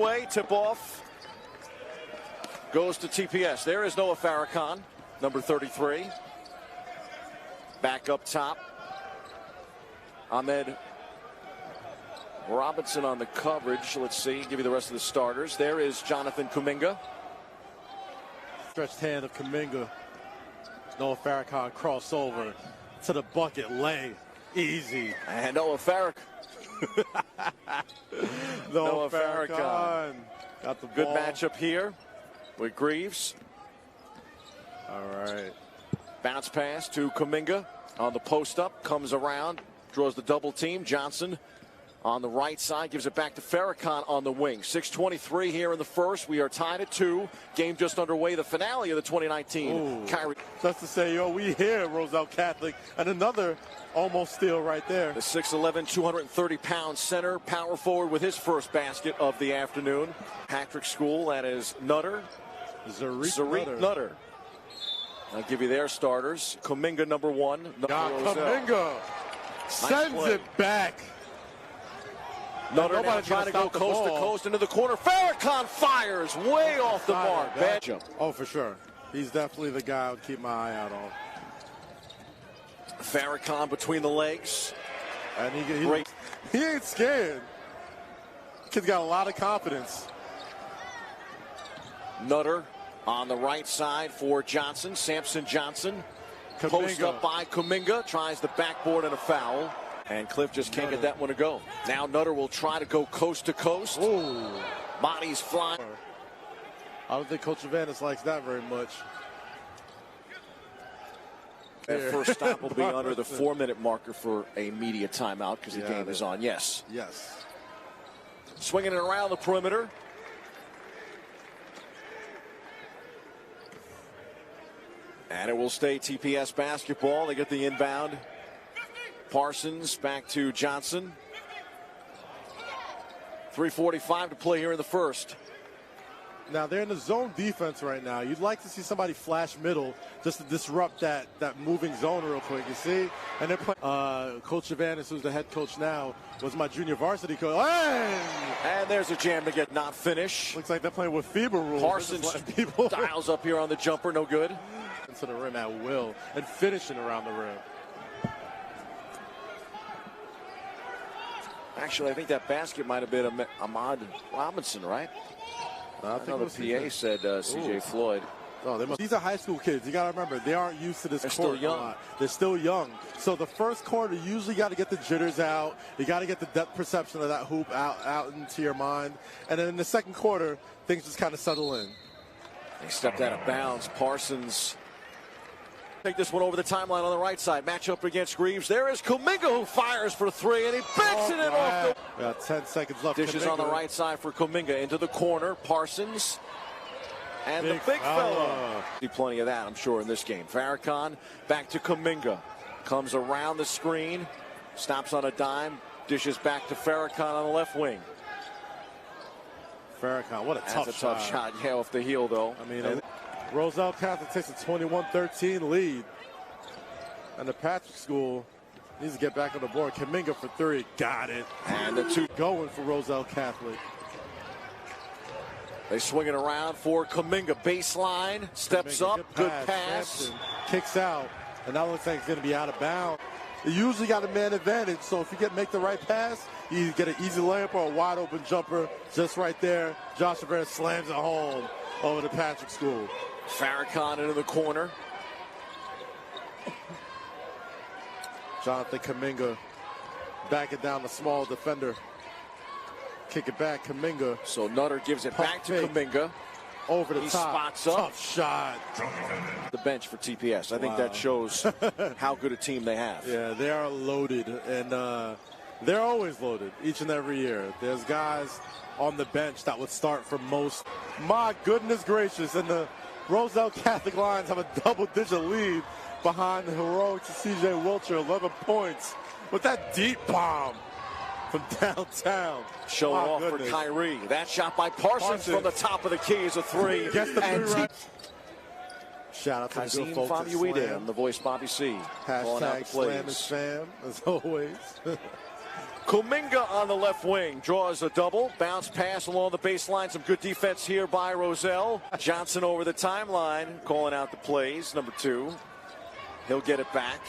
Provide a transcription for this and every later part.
Way tip off goes to TPS. There is Noah Farrakhan, number 33. Back up top. Ahmed Robinson on the coverage. Let's see, give you the rest of the starters. There is Jonathan Kuminga. Stretched hand of Kuminga. Noah Farrakhan crossover to the bucket, lay, easy. And Noah Farrakhan. Noah Farrakhan. Got the ball. Good matchup here with Greaves. All right. Bounce pass to Kuminga on the post up, comes around, draws the double team. Johnson on the right side, gives it back to Farrakhan on the wing. 6:23 here in the first. We are tied at 2. Game just underway. The finale of the 2019. Kyrie. Just to say, yo, we here at Roselle Catholic, and another almost steal right there. The 6'11", 230-pound center, power forward with his first basket of the afternoon. Patrick School, that is Nutter. Zarit Nutter. I'll give you their starters. Kuminga, number 1. Kuminga sends it back. Nutter now trying to go coast to coast into the corner. Farrakhan fires way off the mark. Bad jump. Oh, for sure. He's definitely the guy I would keep my eye out on. Farrakhan between the legs. And he ain't scared. Kid's got a lot of confidence. Nutter on the right side for Johnson. Samson Johnson. Kuminga. Post up by Kuminga. Tries the backboard and a foul. And Cliff just can't get that one to go. Now Nutter will try to go coast to coast. Ooh. Bodies flying. I don't think Coach Evanis likes that very much. That first stop will be under the 4-minute marker for a media timeout because the game is on. Yes. Yes. Swinging it around the perimeter. And it will stay TPS basketball. They get the inbound. Parsons back to Johnson. 3:45 to play here in the first. Now they're in the zone defense right now. You'd like to see somebody flash middle just to disrupt that moving zone real quick, you see? And they're playing. Coach Evanis, who's the head coach now, was my junior varsity coach. And there's a jam to get not finish. Looks like they're playing with FIBA rules. Parsons dials up here on the jumper, no good. Into the rim at will and finishing around the rim. Actually, I think that basket might have been Ahmad Robinson, right? I think the PA said C.J. Floyd. Oh, these are high school kids. You got to remember, they aren't used to this court. Still young. They're still young. So the first quarter, you usually got to get the jitters out. You got to get the depth perception of that hoop out into your mind. And then in the second quarter, things just kind of settle in. They stepped out of bounds. Parsons take this one over the timeline on the right side. Matchup against Greaves. There is Kuminga who fires for 3, and he banks it off the... Got 10 seconds left. Dishes on the right side for Kuminga into the corner. Parsons. And the big fella. See plenty of that, I'm sure, in this game. Farrakhan back to Kuminga. Comes around the screen. Stops on a dime. Dishes back to Farrakhan on the left wing. Farrakhan, what a tough shot. That's a tough shot. Yeah, off the heel, though. I mean, Roselle Catholic takes a 21-13 lead. And the Patrick School needs to get back on the board. Kuminga for 3. Got it. And the 2 going for Roselle Catholic. They swing it around for Kuminga. Baseline. Steps up. Good pass. Samson kicks out. And that looks like it's going to be out of bounds. You usually got a man advantage. So if you make the right pass, you get an easy layup or a wide open jumper. Just right there. Josh Rivera slams it home over to Patrick School. Farrakhan into the corner. Jonathan Kuminga back it down the small defender. Kick it back, Kuminga. So Nutter gives it back to Kuminga. Over the he top. Spots up. Tough shot. The bench for TPS. I think that shows how good a team they have. Yeah, they are loaded. And they're always loaded each and every year. There's guys on the bench that would start for most. My goodness gracious. And the Roselle Catholic Lions have a double-digit lead behind the heroics of C.J. Wilcher, 11 points, with that deep bomb from downtown. Showing off for Kyrie. That shot by Parsons from the top of the key is a 3. Gets the 3 right. Shout out to the good folks at Slam. The voice Bobby C. Hashtag Slam is fam, as always. Kuminga on the left wing draws a double. Bounce pass along the baseline. Some good defense here by Roselle. Johnson over the timeline, calling out the plays. Number 2. He'll get it back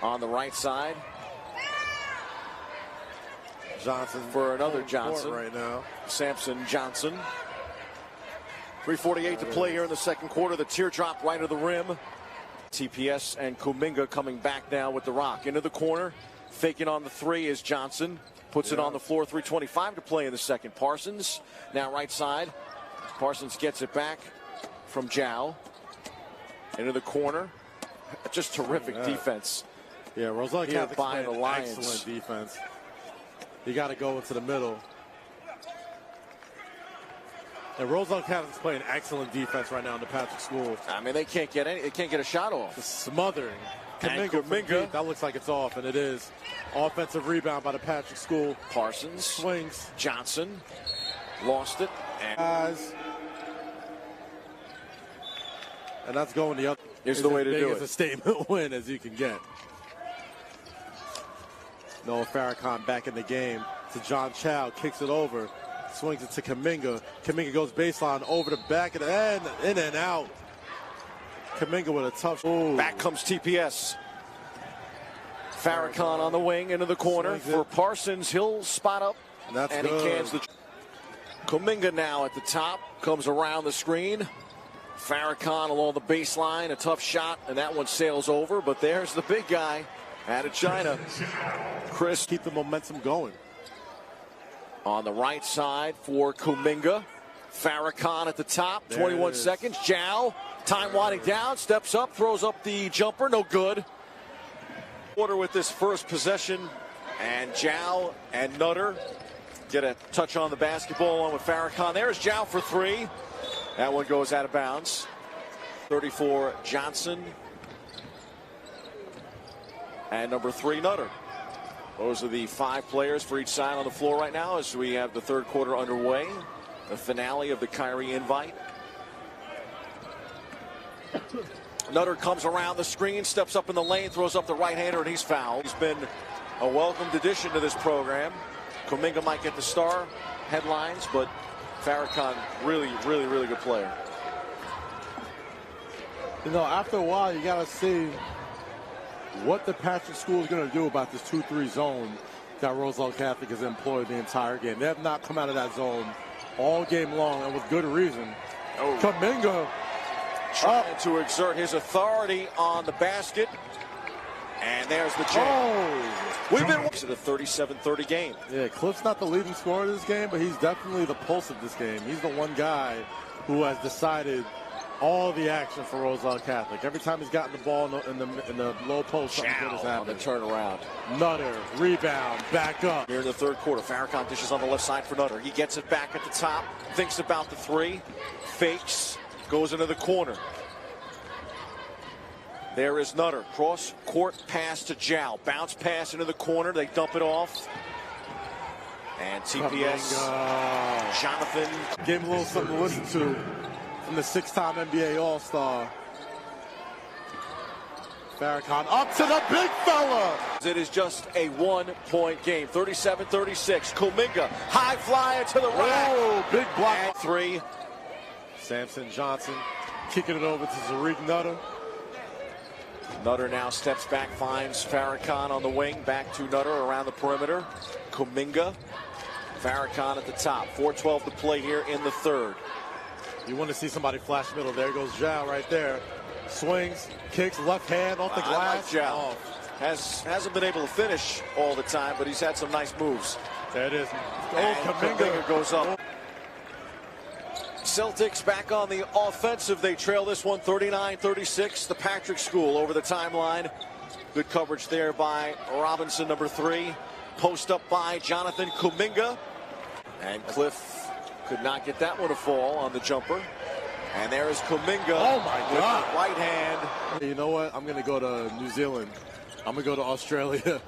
on the right side. Johnson for another Johnson right now. Samson Johnson. 3:48 to play here in the second quarter. The teardrop right of the rim. TPS and Kuminga coming back now with the rock into the corner. Faking on the 3 is Johnson. Puts it on the floor. 3:25 to play in the second. Parsons now right side. Parsons gets it back from Zhao. Into the corner. Just terrific defense. Yeah, Roselle Catholic's by the Lions. Excellent defense. You got to go into the middle. And Roselle Catholic's playing excellent defense right now in the Patrick School. I mean, they can't get a shot off. Just smothering. Kuminga. That looks like it's off, and it is. Offensive rebound by the Patrick School. Parsons swings. Johnson lost it. And that's going the other. Here's the way to do it. It's a statement win as you can get. Noah Farrakhan back in the game to John Chow. Kicks it over. Swings it to Kuminga. Kuminga goes baseline over the back of the end. In and out. Kuminga with a tough. Ooh. Back comes TPS. Farrakhan on the wing into the corner for Parsons. He'll spot up. And he cans the. Kuminga now at the top. Comes around the screen. Farrakhan along the baseline. A tough shot. And that one sails over. But there's the big guy out of China. Chris. Keep the momentum going. On the right side for Kuminga. Farrakhan at the top. 21 seconds. Zhao. Time winding down. Steps up. Throws up the jumper. No good. Quarter with this first possession. And Zhao and Nutter get a touch on the basketball along with Farrakhan. There's Zhao for 3. That one goes out of bounds. 34 Johnson. And number 3 Nutter. Those are the 5 players for each side on the floor right now as we have the third quarter underway. The finale of the Kyrie invite. Nutter comes around the screen, steps up in the lane, throws up the right-hander, and he's fouled. He's been a welcomed addition to this program. Kuminga might get the star headlines, but Farrakhan, really good player. You know, after a while, you got to see what the Patrick School is going to do about this 2-3 zone that Roselle Catholic has employed the entire game. They have not come out of that zone all game long, and with good reason. Kuminga trying to exert his authority on the basket. And there's the jam. We've been watching a 37-30 game. Yeah, Cliff's not the leading scorer of this game, but he's definitely the pulse of this game. He's the one guy who has decided all the action for Roselle Catholic. Every time he's gotten the ball in the low post, something good has happened. On the turnaround. Nutter, rebound, back up. Here in the third quarter, Farrakhan dishes on the left side for Nutter. He gets it back at the top, thinks about the 3, fakes, goes into the corner. There is Nutter. Cross-court pass to Zhao. Bounce pass into the corner. They dump it off. And TPS, Jonathan. Gave him a little something to listen to from the 6-time NBA All-Star. Farrakhan up to the big fella. It is just a 1-point game. 37-36. Kuminga, high flyer to the rack. Oh, big block. And 3. Samson Johnson kicking it over to Tariq Nutter. Nutter now steps back, finds Farrakhan on the wing. Back to Nutter around the perimeter. Kuminga. Farrakhan at the top. 4:12 to play here in the third. You want to see somebody flash middle. There goes Zhao right there. Swings, kicks, left hand off the glass. I like Zhao. Hasn't been able to finish all the time, but he's had some nice moves. There it is. Kuminga goes up. Celtics back on the offensive. They trail this one 39-36. The Patrick School over the timeline. Good coverage there by Robinson, number 3. Post up by Jonathan Kuminga. And Cliff could not get that one to fall on the jumper. And there is Kuminga. Oh my God. Right hand. You know what? I'm going to go to New Zealand. I'm going to go to Australia.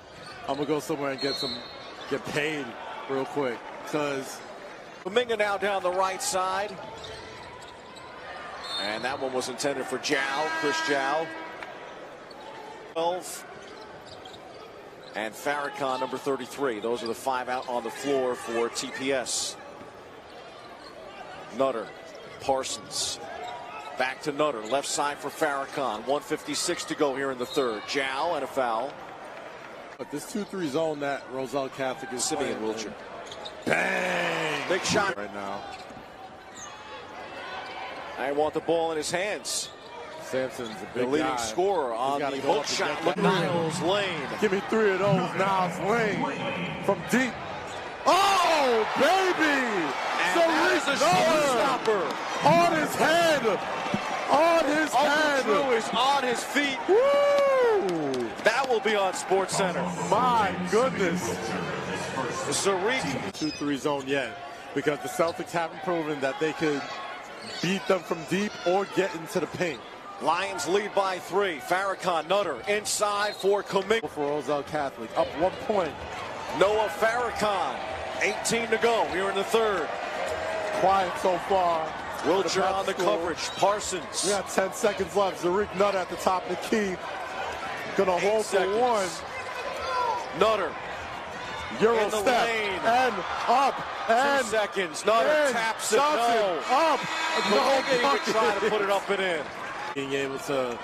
I'm going to go somewhere and get paid real quick. Because Kuminga now down the right side. And that one was intended for Zhao, Chris Zhao. 12. and Farrakhan, number 33. Those are the 5 out on the floor for TPS. Nutter, Parsons. Back to Nutter, left side for Farrakhan. 1:56 to go here in the third. Jow and a foul. But this 2-3 zone that Roselle Catholic is Simeon playing. Wilcher. Bang! Big shot right now. I want the ball in his hands. Sampson's a The big leading guy. scorer on the hook shot. Look, Niles Lane. Give me 3 of those. Niles Lane from deep. Oh, baby! And that is a showstopper. On his head. On his head. Drew is on his feet. Woo! That will be on Sports Center. My goodness. Zarik. 2-3 zone yet, because the Celtics haven't proven that they could beat them from deep or get into the paint. Lions lead by 3. Farrakhan, Nutter, inside for Kuminga. For Roselle Catholic, up 1 point. Noah Farrakhan, 18 to go here in the third. Quiet so far. Wilcher on the coverage. Parsons. We got 10 seconds left. Zarik Nutter at the top of the key. Gonna hold for 1. Nutter. Euro In the step. lane. And up. And 2 seconds. Nutter taps it. No. Up. Kuminga even try to put it up and in. Being able to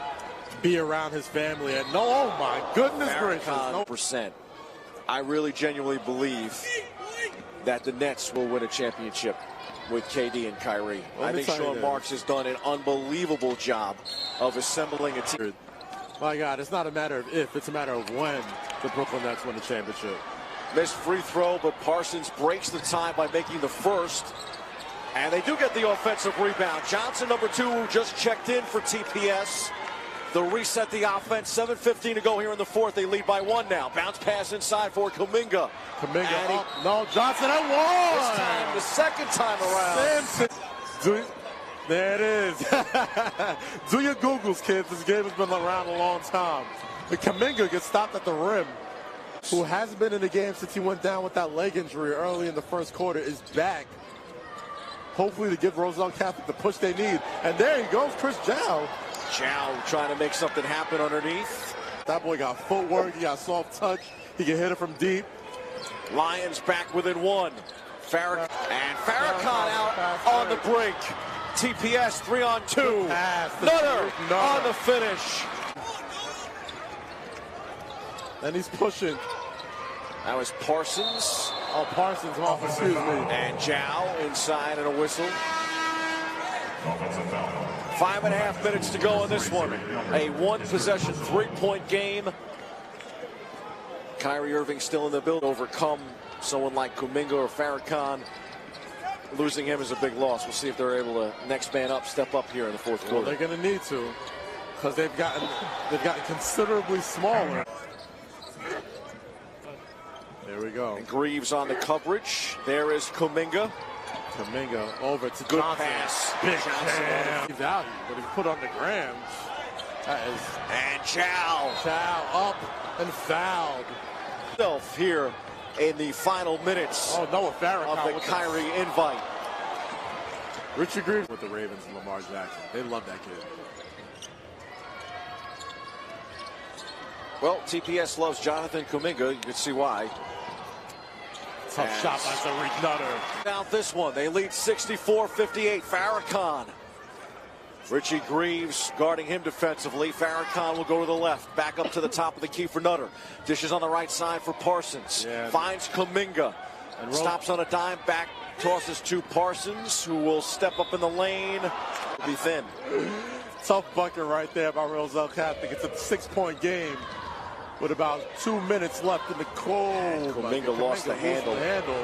be around his family and no, oh my goodness gracious. No. Percent. I really genuinely believe that the Nets will win a championship with KD and Kyrie. I think Sean Marks has done an unbelievable job of assembling a team. My God, it's not a matter of if, it's a matter of when the Brooklyn Nets win the championship. Missed free throw, but Parsons breaks the tie by making the first. And they do get the offensive rebound. Johnson, number 2, who just checked in for TPS. They'll reset the offense. 7:15 to go here in the fourth. They lead by 1 now. Bounce pass inside for Kuminga. Kuminga up. No, Johnson at 1. This time, the second time around. Samson. There it is. Do your Googles, kids. This game has been around a long time. But Kuminga gets stopped at the rim, who hasn't been in the game since he went down with that leg injury early in the first quarter, is back. Hopefully to give Roselle Catholic the push they need. And there he goes, Chris Jow. Jow trying to make something happen underneath. That boy got footwork, he got soft touch, he can hit it from deep. Lions back within 1. Farrakhan out on the break. TPS 3-on-2. Nutter on the finish. And he's pushing. That was Parsons. Oh, Parsons off, excuse me. And Jow inside and a whistle. 5.5 minutes to go in this one. A 1-possession, 3-point game. Kyrie Irving still in the building. Overcome someone like Kuminga or Farrakhan. Losing him is a big loss. We'll see if they're able to next man up, step up here in the fourth quarter. Well, they're going to need to, because they've gotten considerably smaller. There we go. And Greaves on the coverage. There is Kuminga. Kuminga over to Good Johnson. pass. Big Johnson. Value, but he's put on the gram. That is. And Jow. Up and fouled. Here in the final minutes of the Kyrie invite. Richard Greaves with the Ravens and Lamar Jackson. They love that kid. Well, TPS loves Jonathan Kuminga. You can see why. Tough shot by Zarik Nutter. Now this one, they lead 64-58. Farrakhan. Richie Greaves guarding him defensively. Farrakhan will go to the left. Back up to the top of the key for Nutter. Dishes on the right side for Parsons. Yeah. Finds Kuminga. And stops on a dime. Back tosses to Parsons, who will step up in the lane. Be thin. Tough bucket right there by Roselle Catholic. It's a 6-point game with about 2 minutes left in the cold. Kuminga lost the handle.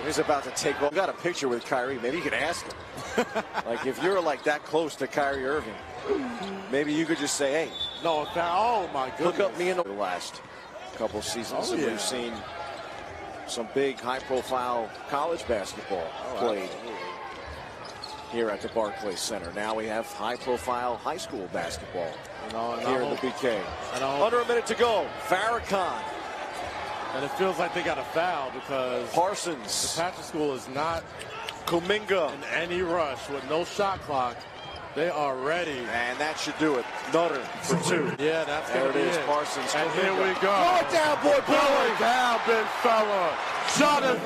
He's about to take off. Got a picture with Kyrie. Maybe you could ask him. Like, if you're like that close to Kyrie Irving, maybe you could just say, hey, no, oh my goodness. Look up me in the last couple seasons. Oh, yeah. We've seen some big high-profile college basketball played here at the Barclays Center. Now we have high-profile high school basketball here in the BK. Under a minute to go. Farrakhan. And it feels like they got a foul because Parsons. The Patrick School is not Kuminga in any rush with no shot clock. They are ready. And that should do it. Nutter for 2. Yeah, that's there going to be it is. it. Parsons. And here we go. Throw it down, boy. Throw it down, big fella. Jonathan.